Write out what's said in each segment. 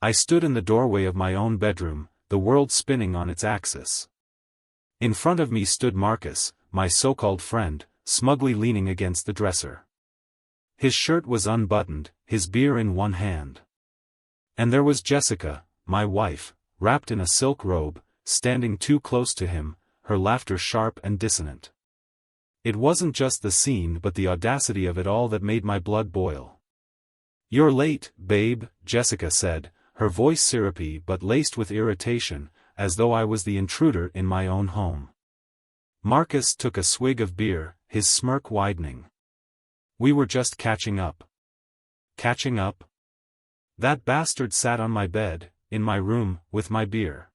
I stood in the doorway of my own bedroom, the world spinning on its axis. In front of me stood Marcus, my so-called friend, smugly leaning against the dresser. His shirt was unbuttoned, his beer in one hand. And there was Jessica, my wife, wrapped in a silk robe, standing too close to him, her laughter sharp and dissonant. It wasn't just the scene but the audacity of it all that made my blood boil. "You're late, babe," Jessica said, her voice syrupy but laced with irritation, as though I was the intruder in my own home. Marcus took a swig of beer, his smirk widening. "We were just catching up." Catching up? That bastard sat on my bed, in my room, with my beer.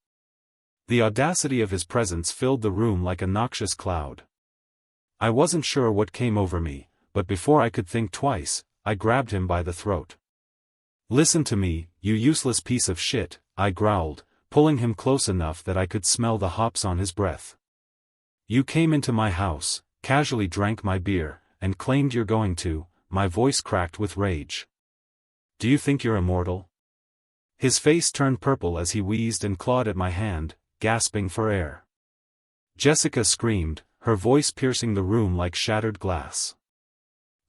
The audacity of his presence filled the room like a noxious cloud. I wasn't sure what came over me, but before I could think twice, I grabbed him by the throat. "Listen to me, you useless piece of shit," I growled, pulling him close enough that I could smell the hops on his breath. "You came into my house, casually drank my beer, and claimed you're going to," my voice cracked with rage. "Do you think you're immortal?" His face turned purple as he wheezed and clawed at my hand, gasping for air. Jessica screamed, her voice piercing the room like shattered glass.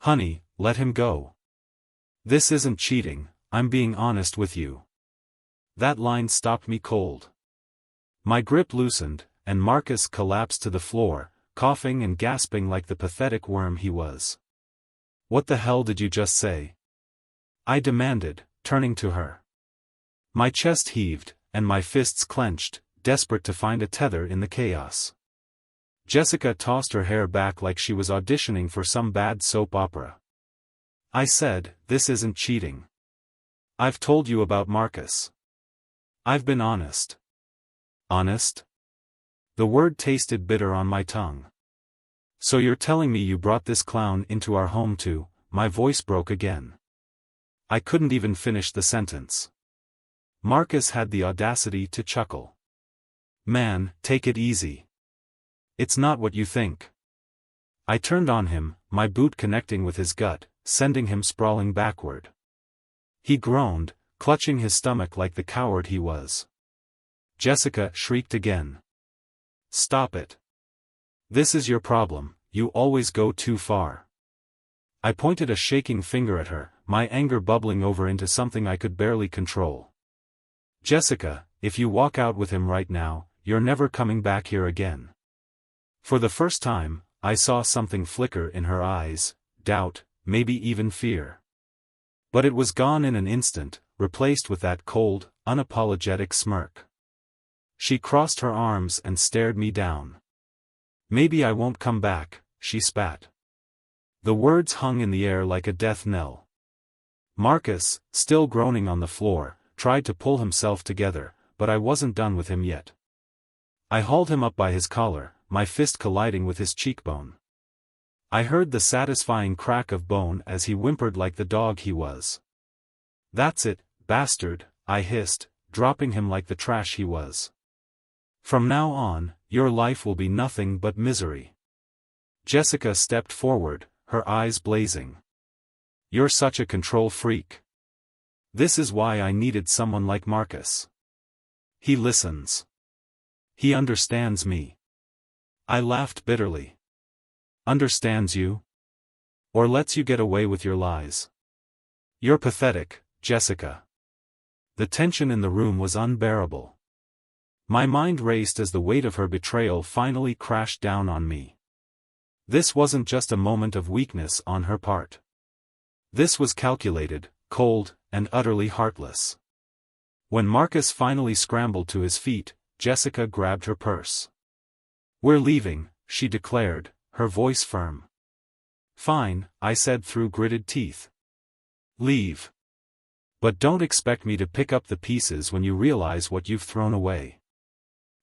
"Honey, let him go. This isn't cheating, I'm being honest with you." That line stopped me cold. My grip loosened, and Marcus collapsed to the floor, coughing and gasping like the pathetic worm he was. "What the hell did you just say?" I demanded, turning to her. My chest heaved, and my fists clenched, desperate to find a tether in the chaos. Jessica tossed her hair back like she was auditioning for some bad soap opera. I said, "This isn't cheating. I've told you about Marcus. I've been honest." "Honest?" The word tasted bitter on my tongue. "So you're telling me you brought this clown into our home too?" My voice broke again. I couldn't even finish the sentence. Marcus had the audacity to chuckle. "Man, take it easy. It's not what you think." I turned on him, my boot connecting with his gut, sending him sprawling backward. He groaned, clutching his stomach like the coward he was. Jessica shrieked again. "Stop it. This is your problem, you always go too far." I pointed a shaking finger at her, my anger bubbling over into something I could barely control. "Jessica, if you walk out with him right now, you're never coming back here again." For the first time, I saw something flicker in her eyes, doubt, maybe even fear. But it was gone in an instant, replaced with that cold, unapologetic smirk. She crossed her arms and stared me down. "Maybe I won't come back," she spat. The words hung in the air like a death knell. Marcus, still groaning on the floor, tried to pull himself together, but I wasn't done with him yet. I hauled him up by his collar, my fist colliding with his cheekbone. I heard the satisfying crack of bone as he whimpered like the dog he was. "That's it, bastard," I hissed, dropping him like the trash he was. "From now on, your life will be nothing but misery." Jessica stepped forward, her eyes blazing. "You're such a control freak. This is why I needed someone like Marcus. He listens. He understands me." I laughed bitterly. "Understands you? Or lets you get away with your lies? You're pathetic, Jessica." The tension in the room was unbearable. My mind raced as the weight of her betrayal finally crashed down on me. This wasn't just a moment of weakness on her part. This was calculated, cold, and utterly heartless. When Marcus finally scrambled to his feet, Jessica grabbed her purse. "We're leaving," she declared, her voice firm. "Fine," I said through gritted teeth. "Leave. But don't expect me to pick up the pieces when you realize what you've thrown away."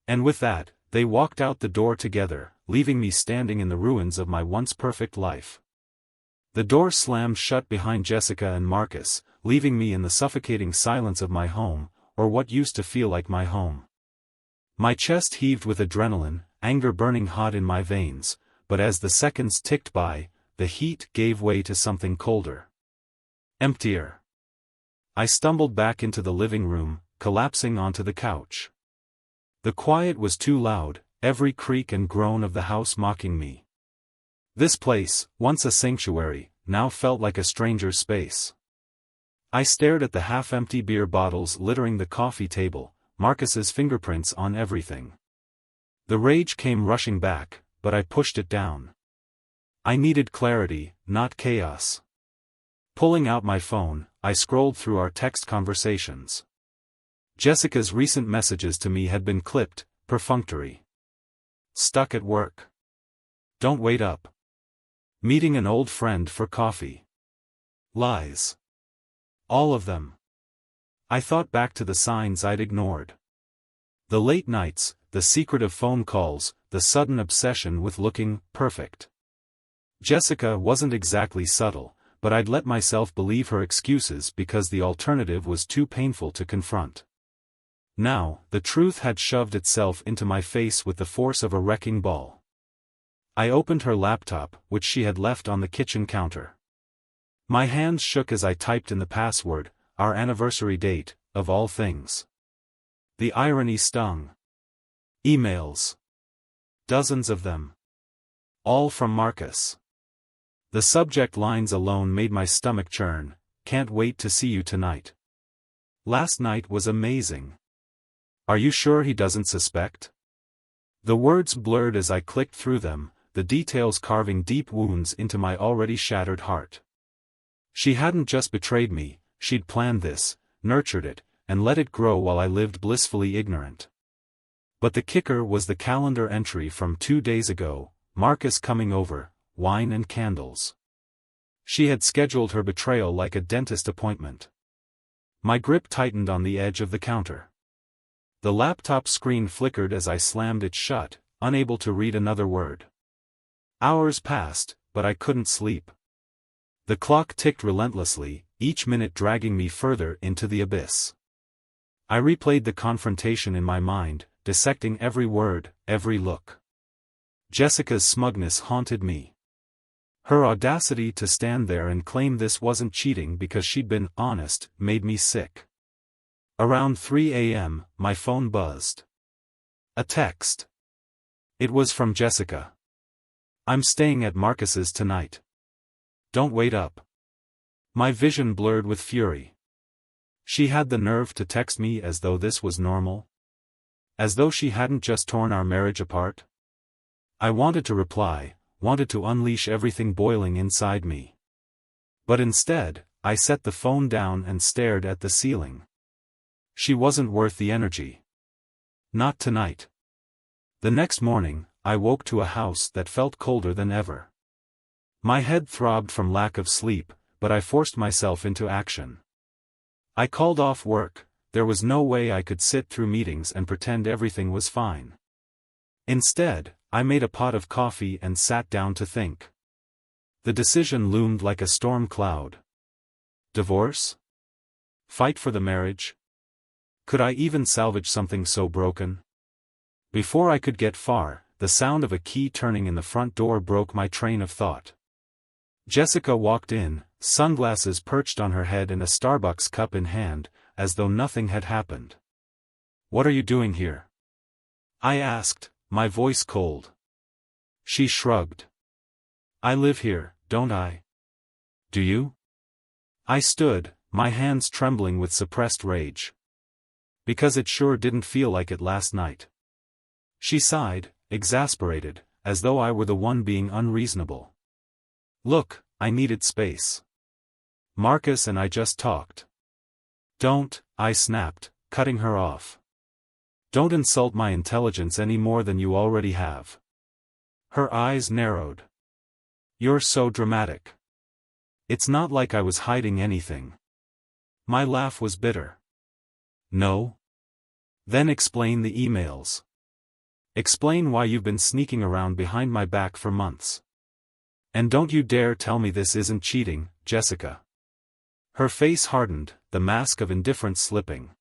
And with that, they walked out the door together, leaving me standing in the ruins of my once perfect life. The door slammed shut behind Jessica and Marcus, leaving me in the suffocating silence of my home, or what used to feel like my home. My chest heaved with adrenaline, anger burning hot in my veins, but as the seconds ticked by, the heat gave way to something colder. Emptier. I stumbled back into the living room, collapsing onto the couch. The quiet was too loud, every creak and groan of the house mocking me. This place, once a sanctuary, now felt like a stranger's space. I stared at the half-empty beer bottles littering the coffee table, Marcus's fingerprints on everything. The rage came rushing back, but I pushed it down. I needed clarity, not chaos. Pulling out my phone, I scrolled through our text conversations. Jessica's recent messages to me had been clipped, perfunctory. Stuck at work. Don't wait up. Meeting an old friend for coffee. Lies. All of them. I thought back to the signs I'd ignored. The late nights, the secretive phone calls, the sudden obsession with looking perfect. Jessica wasn't exactly subtle, but I'd let myself believe her excuses because the alternative was too painful to confront. Now, the truth had shoved itself into my face with the force of a wrecking ball. I opened her laptop, which she had left on the kitchen counter. My hands shook as I typed in the password, our anniversary date, of all things. The irony stung. Emails. Dozens of them. All from Marcus. The subject lines alone made my stomach churn. Can't wait to see you tonight. Last night was amazing. Are you sure he doesn't suspect? The words blurred as I clicked through them, the details carving deep wounds into my already shattered heart. She hadn't just betrayed me, she'd planned this, nurtured it, and let it grow while I lived blissfully ignorant. But the kicker was the calendar entry from 2 days ago, Marcus coming over, wine and candles. She had scheduled her betrayal like a dentist appointment. My grip tightened on the edge of the counter. The laptop screen flickered as I slammed it shut, unable to read another word. Hours passed, but I couldn't sleep. The clock ticked relentlessly, each minute dragging me further into the abyss. I replayed the confrontation in my mind, dissecting every word, every look. Jessica's smugness haunted me. Her audacity to stand there and claim this wasn't cheating because she'd been honest made me sick. Around 3 a.m., my phone buzzed. A text. It was from Jessica. I'm staying at Marcus's tonight. Don't wait up. My vision blurred with fury. She had the nerve to text me as though this was normal. As though she hadn't just torn our marriage apart. I wanted to reply, wanted to unleash everything boiling inside me. But instead, I set the phone down and stared at the ceiling. She wasn't worth the energy. Not tonight. The next morning, I woke to a house that felt colder than ever. My head throbbed from lack of sleep, but I forced myself into action. I called off work. There was no way I could sit through meetings and pretend everything was fine. Instead, I made a pot of coffee and sat down to think. The decision loomed like a storm cloud. Divorce? Fight for the marriage? Could I even salvage something so broken? Before I could get far, the sound of a key turning in the front door broke my train of thought. Jessica walked in, sunglasses perched on her head and a Starbucks cup in hand, as though nothing had happened. "What are you doing here?" I asked, my voice cold. She shrugged. "I live here, don't I?" "Do you?" I stood, my hands trembling with suppressed rage. "Because it sure didn't feel like it last night." She sighed, exasperated, as though I were the one being unreasonable. "Look, I needed space. Marcus and I just talked." "Don't," I snapped, cutting her off. "Don't insult my intelligence any more than you already have." Her eyes narrowed. "You're so dramatic. It's not like I was hiding anything." My laugh was bitter. "No? Then explain the emails. Explain why you've been sneaking around behind my back for months. And don't you dare tell me this isn't cheating, Jessica." Her face hardened, the mask of indifference slipping.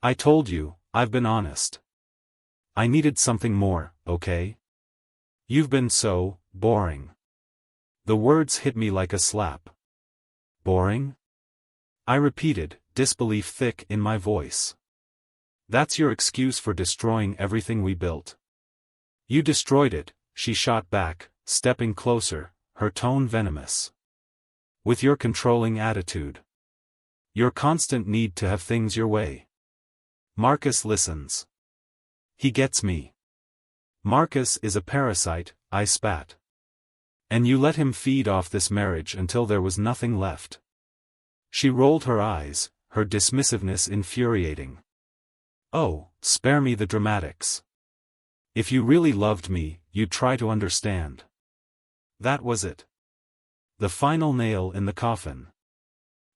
"I told you, I've been honest. I needed something more, okay? You've been so boring." The words hit me like a slap. Boring? I repeated, disbelief thick in my voice. That's your excuse for destroying everything we built? You destroyed it, she shot back, stepping closer, her tone venomous. With your controlling attitude. Your constant need to have things your way. Marcus listens. He gets me. Marcus is a parasite, I spat. And you let him feed off this marriage until there was nothing left. She rolled her eyes, her dismissiveness infuriating. Oh, spare me the dramatics. If you really loved me, you'd try to understand. That was it. The final nail in the coffin.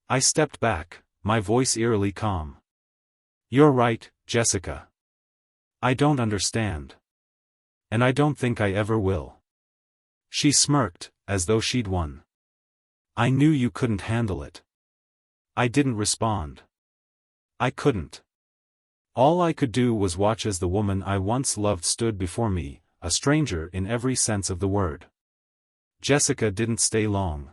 I stepped back, my voice eerily calm. You're right, Jessica. I don't understand. And I don't think I ever will. She smirked, as though she'd won. I knew you couldn't handle it. I didn't respond. I couldn't. All I could do was watch as the woman I once loved stood before me, a stranger in every sense of the word. Jessica didn't stay long.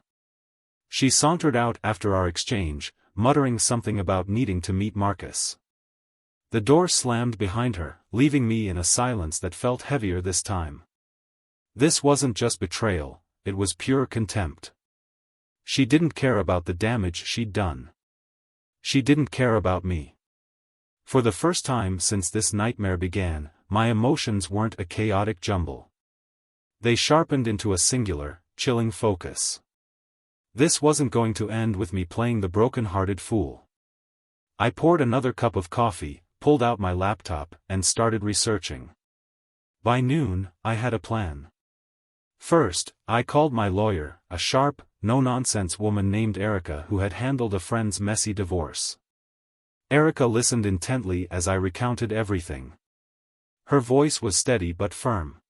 She sauntered out after our exchange, muttering something about needing to meet Marcus. The door slammed behind her, leaving me in a silence that felt heavier this time. This wasn't just betrayal, it was pure contempt. She didn't care about the damage she'd done. She didn't care about me. For the first time since this nightmare began, my emotions weren't a chaotic jumble. They sharpened into a singular, chilling focus. This wasn't going to end with me playing the broken-hearted fool. I poured another cup of coffee, pulled out my laptop, and started researching. By noon, I had a plan. First, I called my lawyer, a sharp, no-nonsense woman named Erica who had handled a friend's messy divorce. Erica listened intently as I recounted everything. Her voice was steady but firm.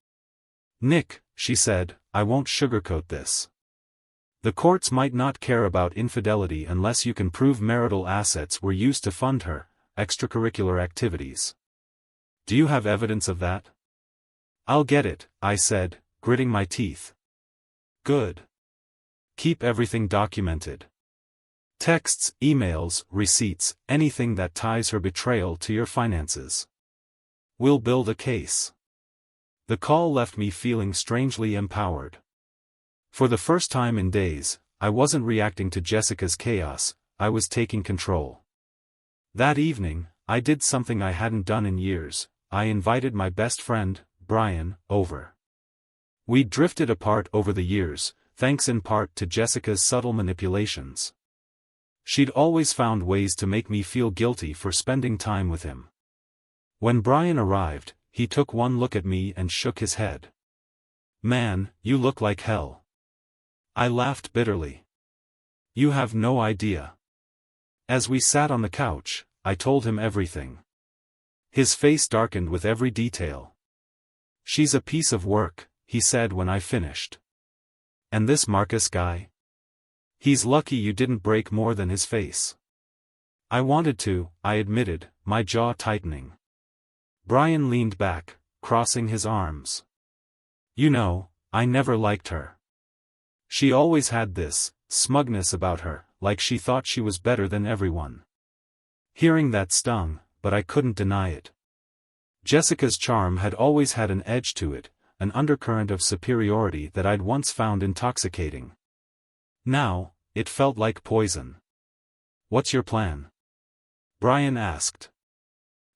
Nick, she said, I won't sugarcoat this. The courts might not care about infidelity unless you can prove marital assets were used to fund her extracurricular activities. Do you have evidence of that? I'll get it, I said, gritting my teeth. Good. Keep everything documented. Texts, emails, receipts, anything that ties her betrayal to your finances. We'll build a case. The call left me feeling strangely empowered. For the first time in days, I wasn't reacting to Jessica's chaos, I was taking control. That evening, I did something I hadn't done in years. I invited my best friend, Brian, over. We'd drifted apart over the years, thanks in part to Jessica's subtle manipulations. She'd always found ways to make me feel guilty for spending time with him. When Brian arrived, he took one look at me and shook his head. Man, you look like hell. I laughed bitterly. You have no idea. As we sat on the couch, I told him everything. His face darkened with every detail. She's a piece of work, he said when I finished. And this Marcus guy? He's lucky you didn't break more than his face. I wanted to, I admitted, my jaw tightening. Brian leaned back, crossing his arms. You know, I never liked her. She always had this smugness about her, like she thought she was better than everyone. Hearing that stung, but I couldn't deny it. Jessica's charm had always had an edge to it, an undercurrent of superiority that I'd once found intoxicating. Now, it felt like poison. What's your plan? Brian asked.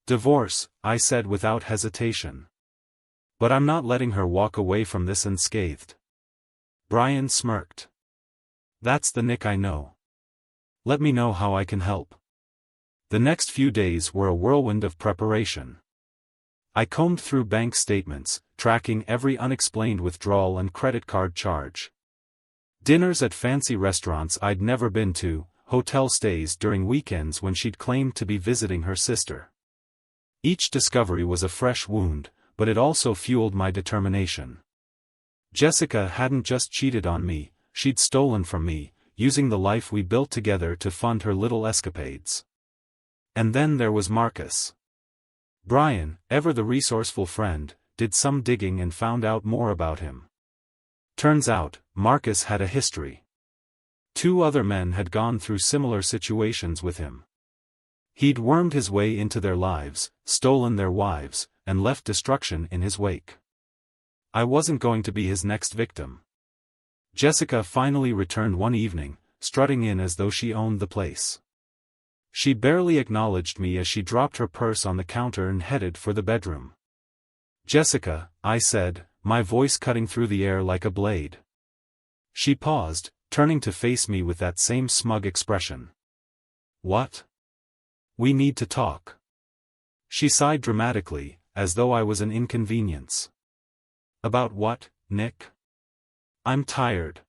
Divorce, I said without hesitation. But I'm not letting her walk away from this unscathed. Brian smirked. That's the Nick I know. Let me know how I can help. The next few days were a whirlwind of preparation. I combed through bank statements, tracking every unexplained withdrawal and credit card charge. Dinners at fancy restaurants I'd never been to, hotel stays during weekends when she'd claimed to be visiting her sister. Each discovery was a fresh wound, but it also fueled my determination. Jessica hadn't just cheated on me, she'd stolen from me, using the life we built together to fund her little escapades. And then there was Marcus. Brian, ever the resourceful friend, did some digging and found out more about him. Turns out, Marcus had a history. 2 other men had gone through similar situations with him. He'd wormed his way into their lives, stolen their wives, and left destruction in his wake. I wasn't going to be his next victim. Jessica finally returned one evening, strutting in as though she owned the place. She barely acknowledged me as she dropped her purse on the counter and headed for the bedroom. "Jessica," I said, my voice cutting through the air like a blade. She paused, turning to face me with that same smug expression. "What?" "We need to talk." She sighed dramatically, as though I was an inconvenience. "About what, Nick?" "I'm tired."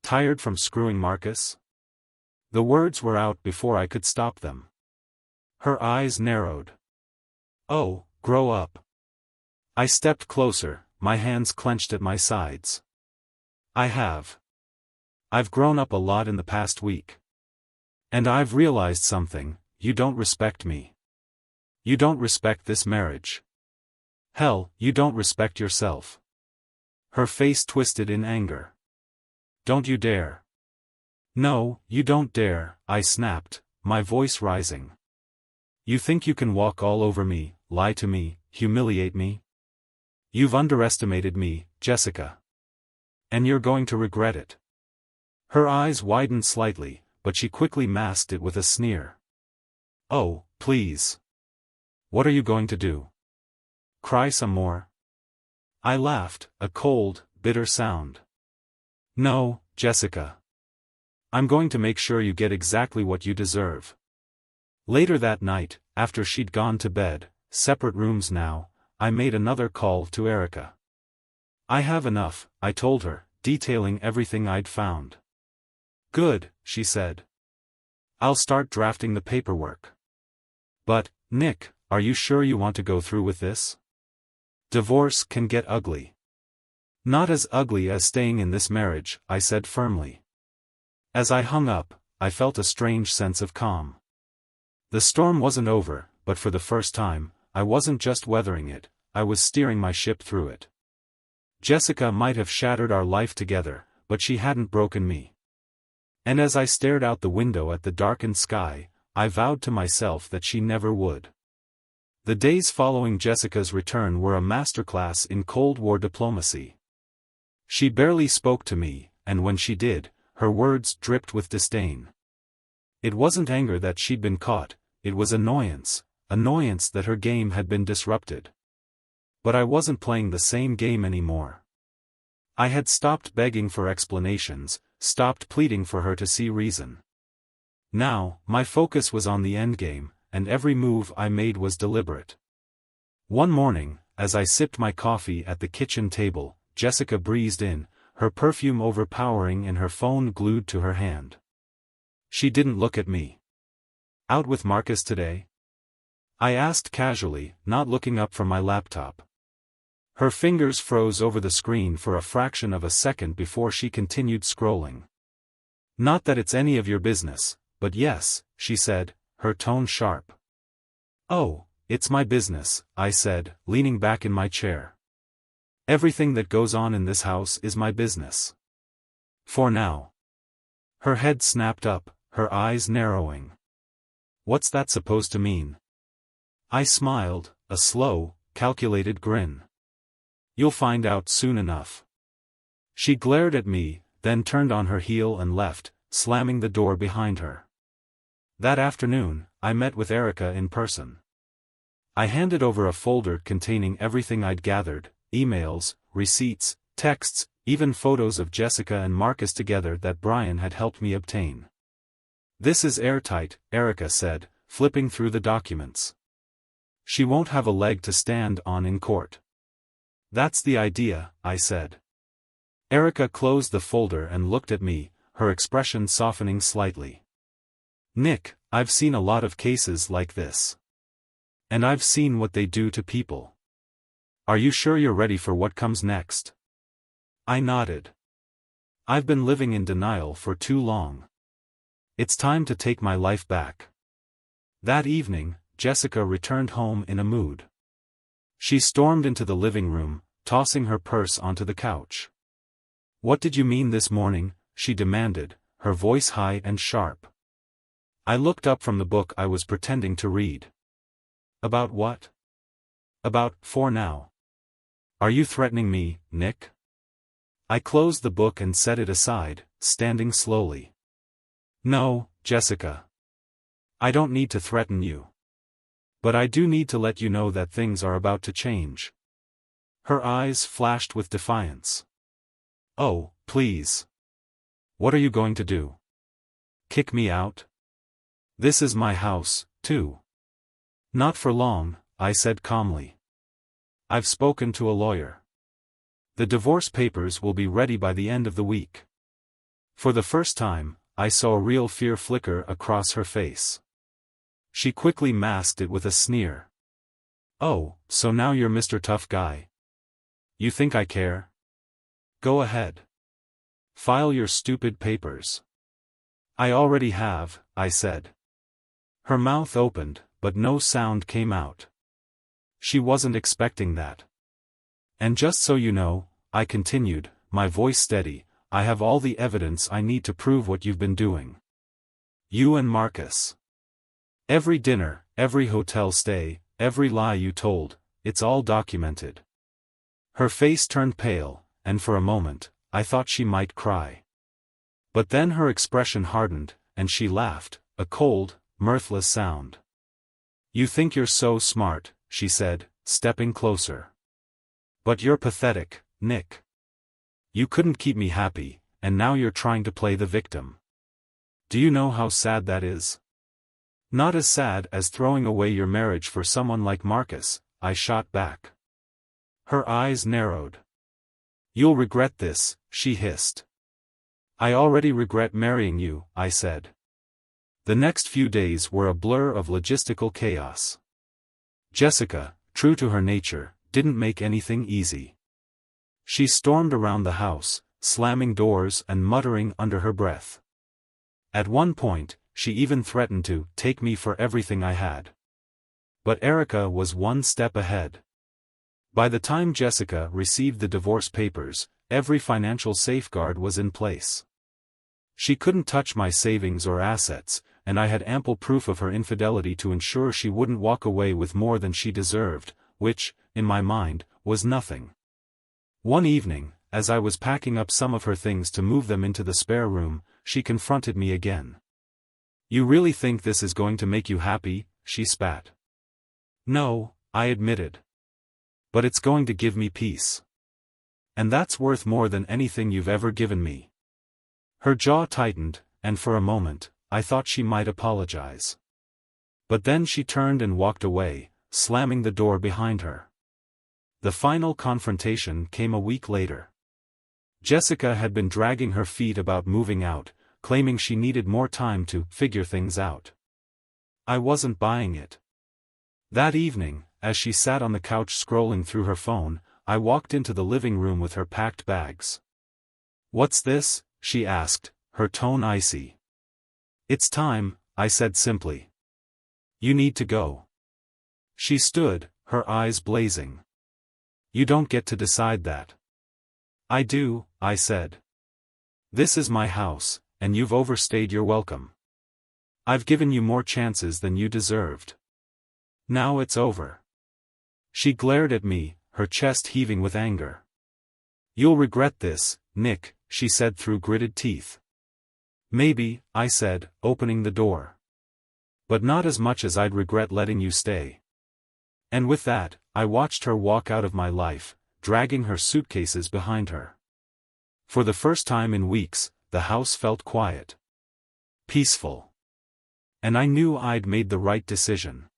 "Tired from screwing Marcus?" The words were out before I could stop them. Her eyes narrowed. "Oh, grow up." I stepped closer, my hands clenched at my sides. "I have. I've grown up a lot in the past week. And I've realized something: you don't respect me. You don't respect this marriage. Hell, you don't respect yourself." Her face twisted in anger. "Don't you dare." "No, you don't dare," I snapped, my voice rising. "You think you can walk all over me, lie to me, humiliate me? You've underestimated me, Jessica. And you're going to regret it." Her eyes widened slightly, but she quickly masked it with a sneer. "Oh, please. What are you going to do? Cry some more?" I laughed, a cold, bitter sound. "No, Jessica. I'm going to make sure you get exactly what you deserve." Later that night, after she'd gone to bed, separate rooms now, I made another call to Erica. "I have enough," I told her, detailing everything I'd found. "Good," she said. "I'll start drafting the paperwork." "But, Nick, are you sure you want to go through with this? Divorce can get ugly." "Not as ugly as staying in this marriage," I said firmly. As I hung up, I felt a strange sense of calm. The storm wasn't over, but for the first time, I wasn't just weathering it, I was steering my ship through it. Jessica might have shattered our life together, but she hadn't broken me. And as I stared out the window at the darkened sky, I vowed to myself that she never would. The days following Jessica's return were a masterclass in Cold War diplomacy. She barely spoke to me, and when she did, her words dripped with disdain. It wasn't anger that she'd been caught, it was annoyance that her game had been disrupted. But I wasn't playing the same game anymore. I had stopped begging for explanations, stopped pleading for her to see reason. Now, my focus was on the endgame, and every move I made was deliberate. One morning, as I sipped my coffee at the kitchen table, Jessica breezed in, her perfume overpowering and her phone glued to her hand. She didn't look at me. "Out with Marcus today?" I asked casually, not looking up from my laptop. Her fingers froze over the screen for a fraction of a second before she continued scrolling. "Not that it's any of your business, but yes," she said, her tone sharp. "Oh, it's my business," I said, leaning back in my chair. "Everything that goes on in this house is my business. For now." Her head snapped up, her eyes narrowing. "What's that supposed to mean?" I smiled, a slow, calculated grin. "You'll find out soon enough." She glared at me, then turned on her heel and left, slamming the door behind her. That afternoon, I met with Erica in person. I handed over a folder containing everything I'd gathered, emails, receipts, texts, even photos of Jessica and Marcus together that Brian had helped me obtain. "This is airtight," Erica said, flipping through the documents. "She won't have a leg to stand on in court." "That's the idea," I said. Erica closed the folder and looked at me, her expression softening slightly. "Nick, I've seen a lot of cases like this. And I've seen what they do to people. Are you sure you're ready for what comes next?" I nodded. "I've been living in denial for too long. It's time to take my life back." That evening, Jessica returned home in a mood. She stormed into the living room, tossing her purse onto the couch. "What did you mean this morning?" she demanded, her voice high and sharp. I looked up from the book I was pretending to read. About what? About, for now. Are you threatening me, Nick? I closed the book and set it aside, standing slowly. No, Jessica. I don't need to threaten you. But I do need to let you know that things are about to change. Her eyes flashed with defiance. Oh, please. What are you going to do? Kick me out? This is my house, too. Not for long, I said calmly. I've spoken to a lawyer. The divorce papers will be ready by the end of the week. For the first time, I saw real fear flicker across her face. She quickly masked it with a sneer. Oh, so now you're Mr. Tough Guy. You think I care? Go ahead. File your stupid papers. I already have, I said. Her mouth opened, but no sound came out. She wasn't expecting that. And just so you know, I continued, my voice steady, I have all the evidence I need to prove what you've been doing. You and Marcus. Every dinner, every hotel stay, every lie you told, it's all documented. Her face turned pale, and for a moment, I thought she might cry. But then her expression hardened, and she laughed, a cold, mirthless sound. You think you're so smart, she said, stepping closer. But you're pathetic, Nick. You couldn't keep me happy, and now you're trying to play the victim. Do you know how sad that is? Not as sad as throwing away your marriage for someone like Marcus, I shot back. Her eyes narrowed. You'll regret this, she hissed. I already regret marrying you, I said. The next few days were a blur of logistical chaos. Jessica, true to her nature, didn't make anything easy. She stormed around the house, slamming doors and muttering under her breath. At one point, she even threatened to take me for everything I had. But Erica was one step ahead. By the time Jessica received the divorce papers, every financial safeguard was in place. She couldn't touch my savings or assets, and I had ample proof of her infidelity to ensure she wouldn't walk away with more than she deserved, which, in my mind, was nothing. One evening, as I was packing up some of her things to move them into the spare room, she confronted me again. You really think this is going to make you happy? She spat. No, I admitted. But it's going to give me peace. And that's worth more than anything you've ever given me. Her jaw tightened, and for a moment, I thought she might apologize. But then she turned and walked away, slamming the door behind her. The final confrontation came a week later. Jessica had been dragging her feet about moving out, claiming she needed more time to figure things out. I wasn't buying it. That evening, as she sat on the couch scrolling through her phone, I walked into the living room with her packed bags. What's this? She asked, her tone icy. It's time, I said simply. You need to go. She stood, her eyes blazing. You don't get to decide that. I do, I said. This is my house, and you've overstayed your welcome. I've given you more chances than you deserved. Now it's over. She glared at me, her chest heaving with anger. You'll regret this, Nick, she said through gritted teeth. Maybe, I said, opening the door. But not as much as I'd regret letting you stay. And with that, I watched her walk out of my life, dragging her suitcases behind her. For the first time in weeks, the house felt quiet. Peaceful. And I knew I'd made the right decision.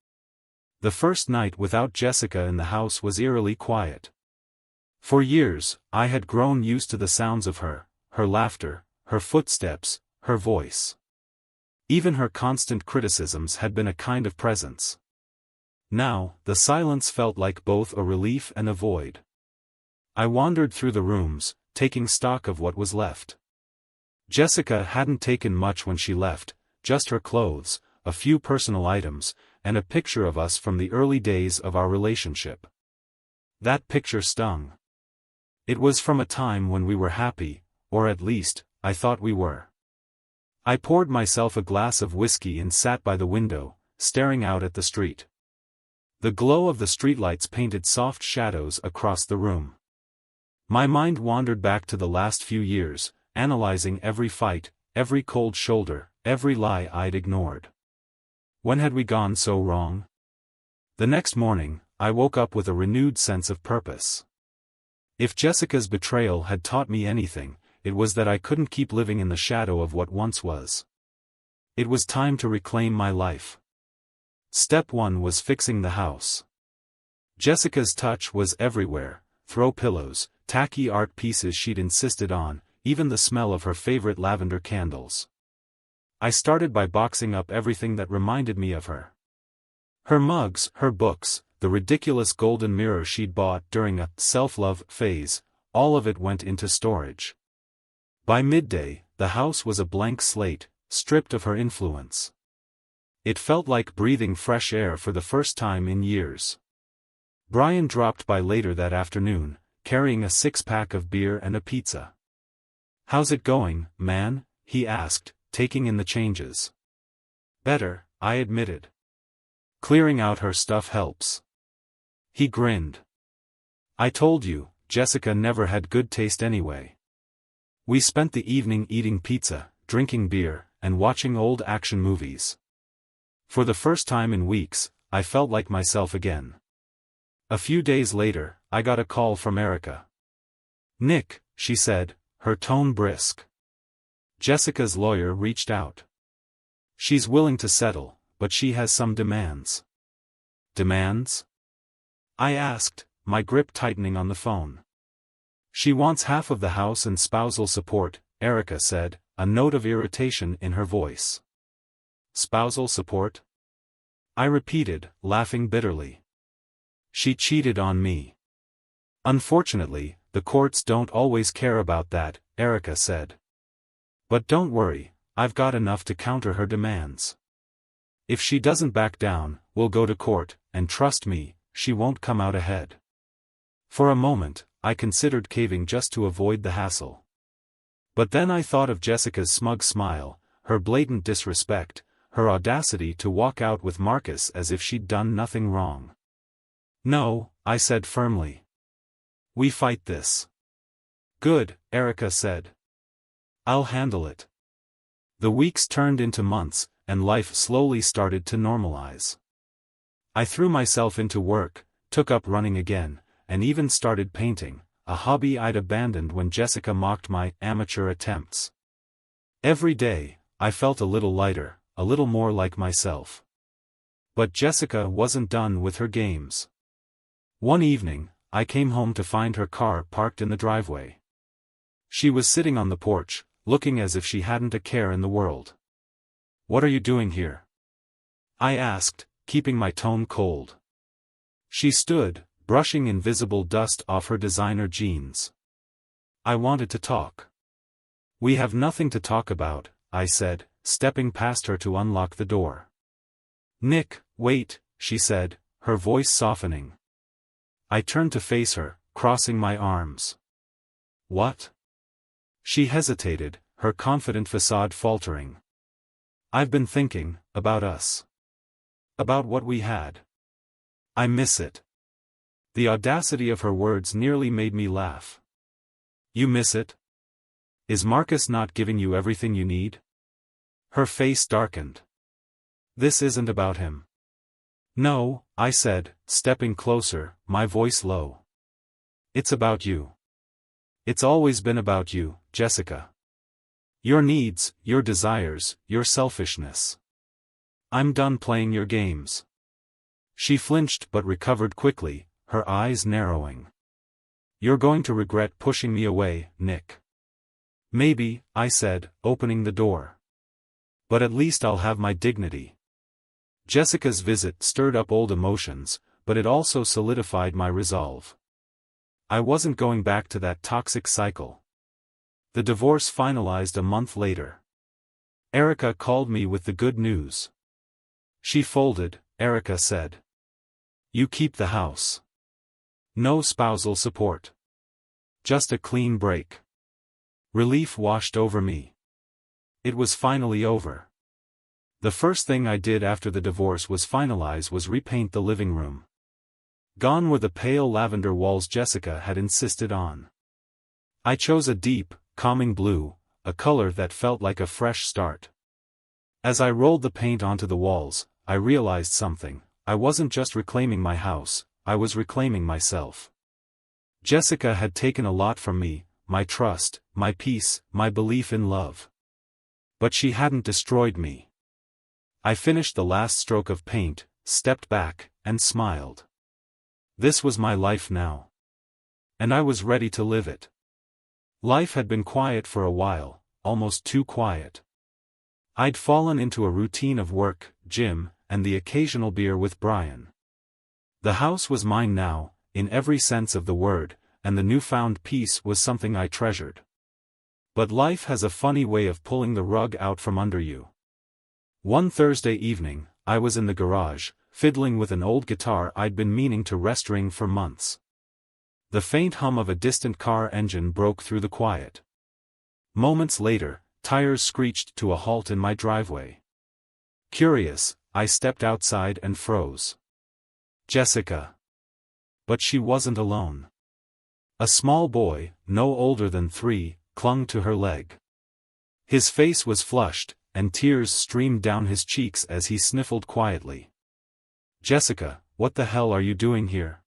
The first night without Jessica in the house was eerily quiet. For years, I had grown used to the sounds of her laughter, her footsteps, her voice. Even her constant criticisms had been a kind of presence. Now, the silence felt like both a relief and a void. I wandered through the rooms, taking stock of what was left. Jessica hadn't taken much when she left, just her clothes, a few personal items, and a picture of us from the early days of our relationship. That picture stung. It was from a time when we were happy, or at least, I thought we were. I poured myself a glass of whiskey and sat by the window, staring out at the street. The glow of the streetlights painted soft shadows across the room. My mind wandered back to the last few years, analyzing every fight, every cold shoulder, every lie I'd ignored. When had we gone so wrong? The next morning, I woke up with a renewed sense of purpose. If Jessica's betrayal had taught me anything, it was that I couldn't keep living in the shadow of what once was. It was time to reclaim my life. Step 1 was fixing the house. Jessica's touch was everywhere: throw pillows, tacky art pieces she'd insisted on, even the smell of her favorite lavender candles. I started by boxing up everything that reminded me of her. Her mugs, her books, the ridiculous golden mirror she'd bought during a self-love phase, all of it went into storage. By midday, the house was a blank slate, stripped of her influence. It felt like breathing fresh air for the first time in years. Brian dropped by later that afternoon, carrying a 6-pack of beer and a pizza. "How's it going, man?" he asked, taking in the changes. "Better," I admitted. "Clearing out her stuff helps." He grinned. "I told you, Jessica never had good taste anyway." We spent the evening eating pizza, drinking beer, and watching old action movies. For the first time in weeks, I felt like myself again. A few days later, I got a call from Erica. "Nick," she said, her tone brisk. "Jessica's lawyer reached out. She's willing to settle, but she has some demands." "Demands?" I asked, my grip tightening on the phone. "She wants half of the house and spousal support," Erica said, a note of irritation in her voice. "Spousal support?" I repeated, laughing bitterly. "She cheated on me." "Unfortunately, the courts don't always care about that," Erica said. "But don't worry, I've got enough to counter her demands. If she doesn't back down, we'll go to court, and trust me, she won't come out ahead." For a moment, I considered caving just to avoid the hassle. But then I thought of Jessica's smug smile, her blatant disrespect, her audacity to walk out with Marcus as if she'd done nothing wrong. "No," I said firmly. "We fight this." "Good," Erica said. "I'll handle it." The weeks turned into months, and life slowly started to normalize. I threw myself into work, took up running again, and even started painting, a hobby I'd abandoned when Jessica mocked my amateur attempts. Every day, I felt a little lighter, a little more like myself. But Jessica wasn't done with her games. One evening, I came home to find her car parked in the driveway. She was sitting on the porch, looking as if she hadn't a care in the world. "What are you doing here?" I asked, keeping my tone cold. She stood, brushing invisible dust off her designer jeans. "I wanted to talk." "We have nothing to talk about," I said, stepping past her to unlock the door. "Nick, wait," she said, her voice softening. I turned to face her, crossing my arms. "What?" She hesitated, her confident facade faltering. "I've been thinking about us. About what we had. I miss it." The audacity of her words nearly made me laugh. "You miss it? Is Marcus not giving you everything you need?" Her face darkened. "This isn't about him." "No," I said, stepping closer, my voice low. "It's about you. It's always been about you, Jessica. Your needs, your desires, your selfishness. I'm done playing your games." She flinched but recovered quickly, her eyes narrowing. "You're going to regret pushing me away, Nick." "Maybe," I said, opening the door. "But at least I'll have my dignity." Jessica's visit stirred up old emotions, but it also solidified my resolve. I wasn't going back to that toxic cycle. The divorce finalized a month later. Erica called me with the good news. "She folded," Erica said. "You keep the house. No spousal support. Just a clean break." Relief washed over me. It was finally over. The first thing I did after the divorce was finalize was repaint the living room. Gone were the pale lavender walls Jessica had insisted on. I chose a deep, calming blue, a color that felt like a fresh start. As I rolled the paint onto the walls, I realized something. I wasn't just reclaiming my house, I was reclaiming myself. Jessica had taken a lot from me, my trust, my peace, my belief in love. But she hadn't destroyed me. I finished the last stroke of paint, stepped back, and smiled. This was my life now. And I was ready to live it. Life had been quiet for a while, almost too quiet. I'd fallen into a routine of work, gym, and the occasional beer with Brian. The house was mine now, in every sense of the word, and the newfound peace was something I treasured. But life has a funny way of pulling the rug out from under you. One Thursday evening, I was in the garage, fiddling with an old guitar I'd been meaning to restring for months. The faint hum of a distant car engine broke through the quiet. Moments later, tires screeched to a halt in my driveway. Curious, I stepped outside and froze. Jessica. But she wasn't alone. A small boy, no older than 3, clung to her leg. His face was flushed, and tears streamed down his cheeks as he sniffled quietly. Jessica, what the hell are you doing here?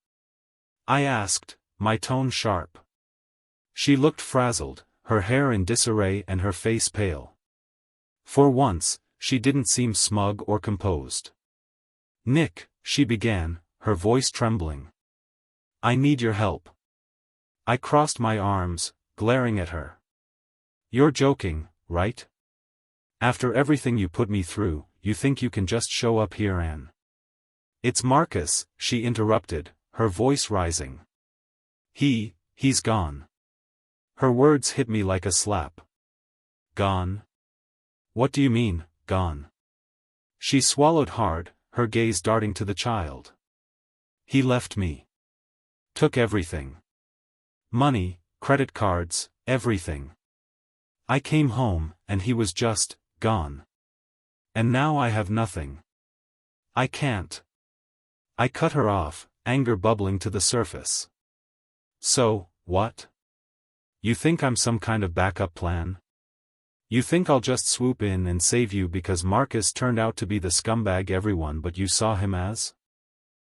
I asked, my tone sharp. She looked frazzled, her hair in disarray and her face pale. For once, she didn't seem smug or composed. Nick, she began, her voice trembling. I need your help. I crossed my arms, glaring at her. You're joking, right? After everything you put me through, you think you can just show up here and... It's Marcus, she interrupted, her voice rising. He's gone. Her words hit me like a slap. Gone? What do you mean, gone? She swallowed hard, her gaze darting to the child. He left me. Took everything. Money, credit cards, everything. I came home, and he was just, gone. And now I have nothing. I can't. I cut her off, anger bubbling to the surface. So, what? You think I'm some kind of backup plan? You think I'll just swoop in and save you because Marcus turned out to be the scumbag everyone but you saw him as?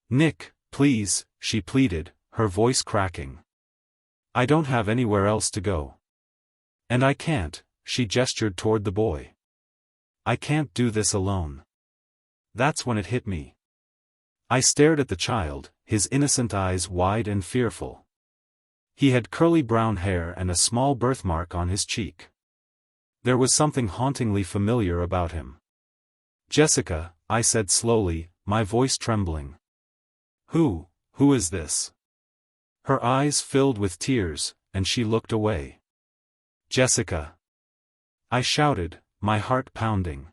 Nick, please, she pleaded, her voice cracking. I don't have anywhere else to go. And I can't, she gestured toward the boy. I can't do this alone. That's when it hit me. I stared at the child, his innocent eyes wide and fearful. He had curly brown hair and a small birthmark on his cheek. There was something hauntingly familiar about him. Jessica, I said slowly, my voice trembling. Who is this? Her eyes filled with tears, and she looked away. Jessica. I shouted, my heart pounding.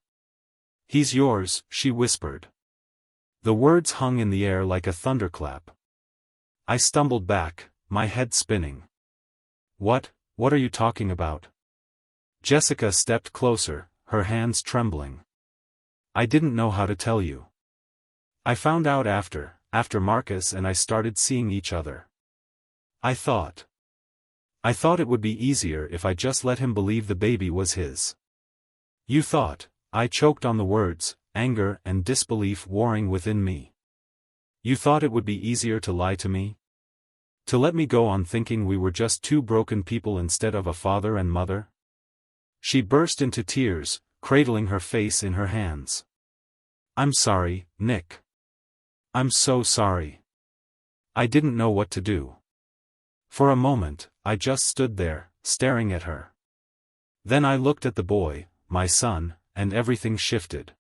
He's yours, she whispered. The words hung in the air like a thunderclap. I stumbled back, my head spinning. What are you talking about? Jessica stepped closer, her hands trembling. I didn't know how to tell you. I found out after Marcus and I started seeing each other. I thought it would be easier if I just let him believe the baby was his. You thought, I choked on the words, anger and disbelief warring within me. You thought it would be easier to lie to me? To let me go on thinking we were just two broken people instead of a father and mother? She burst into tears, cradling her face in her hands. I'm sorry, Nick. I'm so sorry. I didn't know what to do. For a moment, I just stood there, staring at her. Then I looked at the boy, my son, and everything shifted.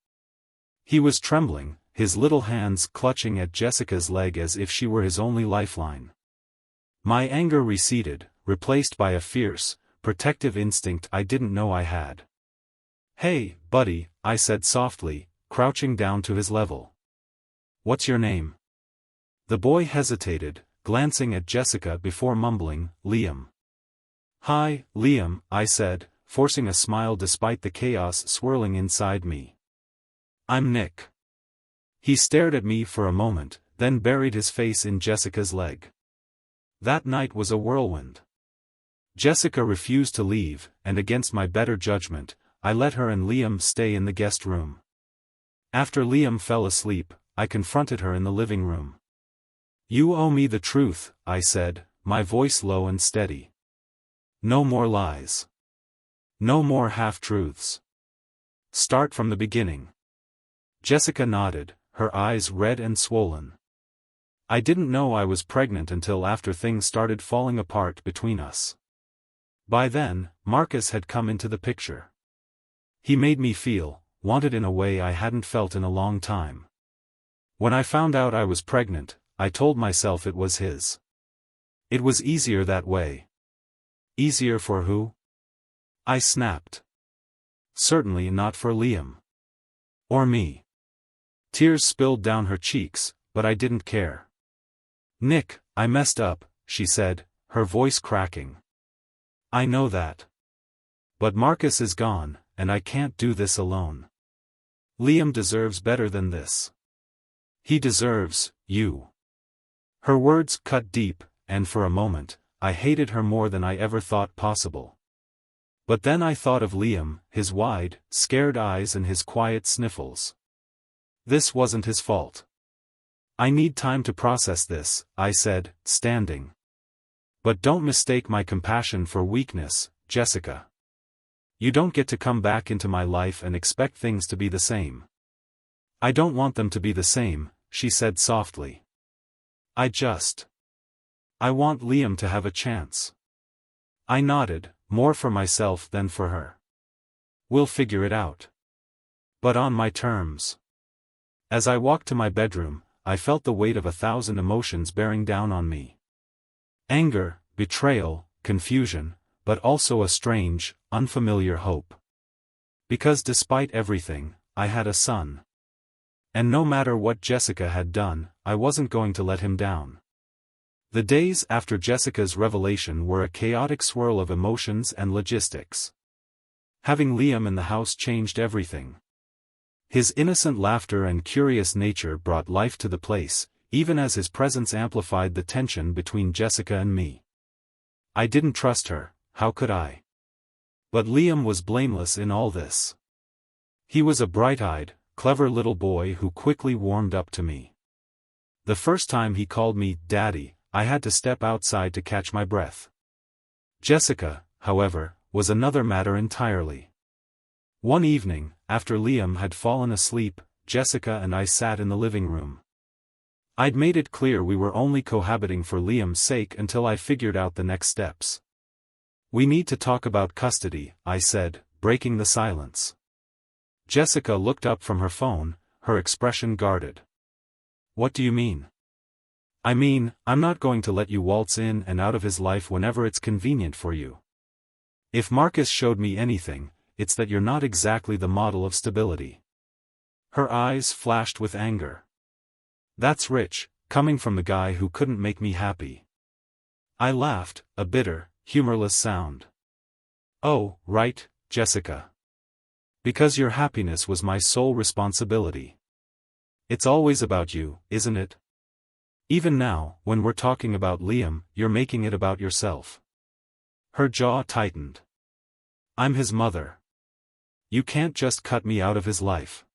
He was trembling, his little hands clutching at Jessica's leg as if she were his only lifeline. My anger receded, replaced by a fierce, protective instinct I didn't know I had. Hey, buddy, I said softly, crouching down to his level. What's your name? The boy hesitated, glancing at Jessica before mumbling, Liam. Hi, Liam, I said, forcing a smile despite the chaos swirling inside me. "I'm Nick." He stared at me for a moment, then buried his face in Jessica's leg. That night was a whirlwind. Jessica refused to leave, and against my better judgment, I let her and Liam stay in the guest room. After Liam fell asleep, I confronted her in the living room. "You owe me the truth," I said, my voice low and steady. "No more lies. No more half-truths. Start from the beginning." Jessica nodded, her eyes red and swollen. I didn't know I was pregnant until after things started falling apart between us. By then, Marcus had come into the picture. He made me feel wanted in a way I hadn't felt in a long time. When I found out I was pregnant, I told myself it was his. It was easier that way. Easier for who? I snapped. Certainly not for Liam. Or me. Tears spilled down her cheeks, but I didn't care. "Nick, I messed up," she said, her voice cracking. "I know that. But Marcus is gone, and I can't do this alone. Liam deserves better than this. He deserves you." Her words cut deep, and for a moment, I hated her more than I ever thought possible. But then I thought of Liam, his wide, scared eyes and his quiet sniffles. This wasn't his fault. "I need time to process this," I said, standing. "But don't mistake my compassion for weakness, Jessica. You don't get to come back into my life and expect things to be the same." "I don't want them to be the same," she said softly. I want Liam to have a chance." I nodded, more for myself than for her. "We'll figure it out. But on my terms." As I walked to my bedroom, I felt the weight of 1,000 emotions bearing down on me. Anger, betrayal, confusion, but also a strange, unfamiliar hope. Because despite everything, I had a son. And no matter what Jessica had done, I wasn't going to let him down. The days after Jessica's revelation were a chaotic swirl of emotions and logistics. Having Liam in the house changed everything. His innocent laughter and curious nature brought life to the place, even as his presence amplified the tension between Jessica and me. I didn't trust her, how could I? But Liam was blameless in all this. He was a bright-eyed, clever little boy who quickly warmed up to me. The first time he called me Daddy, I had to step outside to catch my breath. Jessica, however, was another matter entirely. One evening, after Liam had fallen asleep, Jessica and I sat in the living room. I'd made it clear we were only cohabiting for Liam's sake until I figured out the next steps. "We need to talk about custody," I said, breaking the silence. Jessica looked up from her phone, her expression guarded. "What do you mean?" "I mean, I'm not going to let you waltz in and out of his life whenever it's convenient for you. If Marcus showed me anything, it's that you're not exactly the model of stability." Her eyes flashed with anger. "That's rich, coming from the guy who couldn't make me happy." I laughed, a bitter, humorless sound. "Oh, right, Jessica. Because your happiness was my sole responsibility. It's always about you, isn't it? Even now, when we're talking about Liam, you're making it about yourself." Her jaw tightened. "I'm his mother. You can't just cut me out of his life."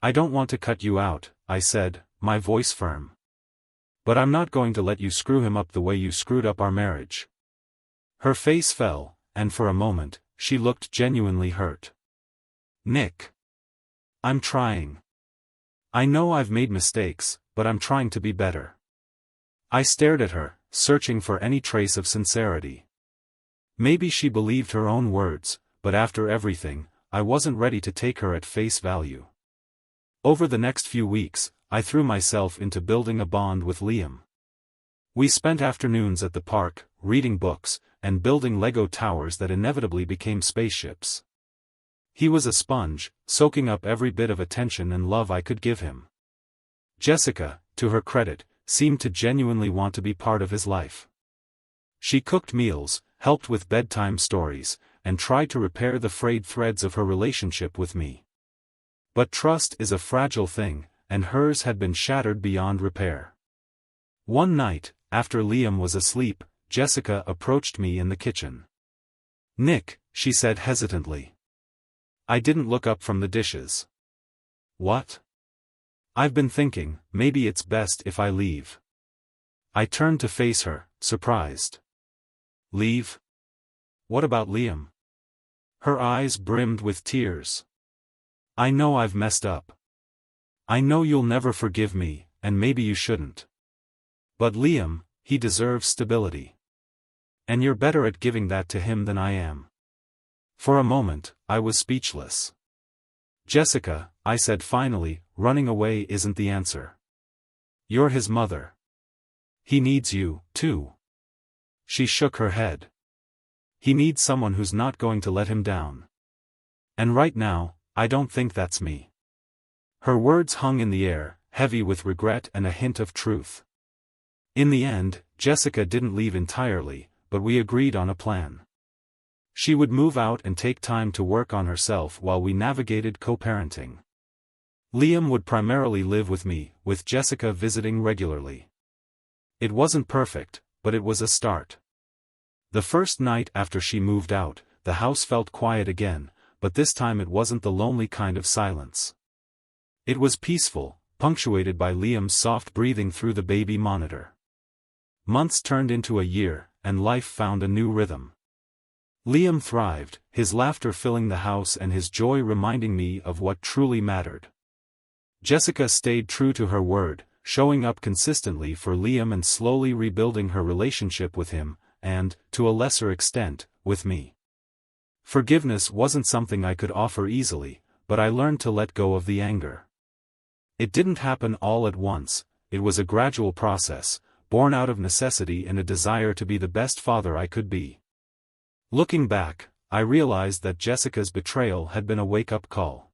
"I don't want to cut you out," I said, my voice firm. "But I'm not going to let you screw him up the way you screwed up our marriage." Her face fell, and for a moment, she looked genuinely hurt. "Nick. I'm trying. I know I've made mistakes, but I'm trying to be better." I stared at her, searching for any trace of sincerity. Maybe she believed her own words, but after everything, I wasn't ready to take her at face value. Over the next few weeks, I threw myself into building a bond with Liam. We spent afternoons at the park, reading books, and building Lego towers that inevitably became spaceships. He was a sponge, soaking up every bit of attention and love I could give him. Jessica, to her credit, seemed to genuinely want to be part of his life. She cooked meals, helped with bedtime stories, and tried to repair the frayed threads of her relationship with me. But trust is a fragile thing, and hers had been shattered beyond repair. One night, after Liam was asleep, Jessica approached me in the kitchen. "Nick," she said hesitantly. I didn't look up from the dishes. "What?" "I've been thinking, maybe it's best if I leave." I turned to face her, surprised. "Leave? What about Liam?" Her eyes brimmed with tears. "I know I've messed up. I know you'll never forgive me, and maybe you shouldn't. But Liam, he deserves stability. And you're better at giving that to him than I am." For a moment, I was speechless. "Jessica," I said finally, "running away isn't the answer. You're his mother. He needs you, too." She shook her head. "He needs someone who's not going to let him down. And right now, I don't think that's me." Her words hung in the air, heavy with regret and a hint of truth. In the end, Jessica didn't leave entirely, but we agreed on a plan. She would move out and take time to work on herself while we navigated co-parenting. Liam would primarily live with me, with Jessica visiting regularly. It wasn't perfect, but it was a start. The first night after she moved out, the house felt quiet again, but this time it wasn't the lonely kind of silence. It was peaceful, punctuated by Liam's soft breathing through the baby monitor. Months turned into a year, and life found a new rhythm. Liam thrived, his laughter filling the house and his joy reminding me of what truly mattered. Jessica stayed true to her word, showing up consistently for Liam and slowly rebuilding her relationship with him, and, to a lesser extent, with me. Forgiveness wasn't something I could offer easily, but I learned to let go of the anger. It didn't happen all at once, it was a gradual process, born out of necessity and a desire to be the best father I could be. Looking back, I realized that Jessica's betrayal had been a wake-up call.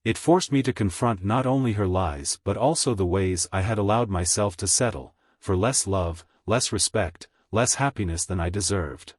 It forced me to confront not only her lies but also the ways I had allowed myself to settle, for less love, less respect, less happiness than I deserved.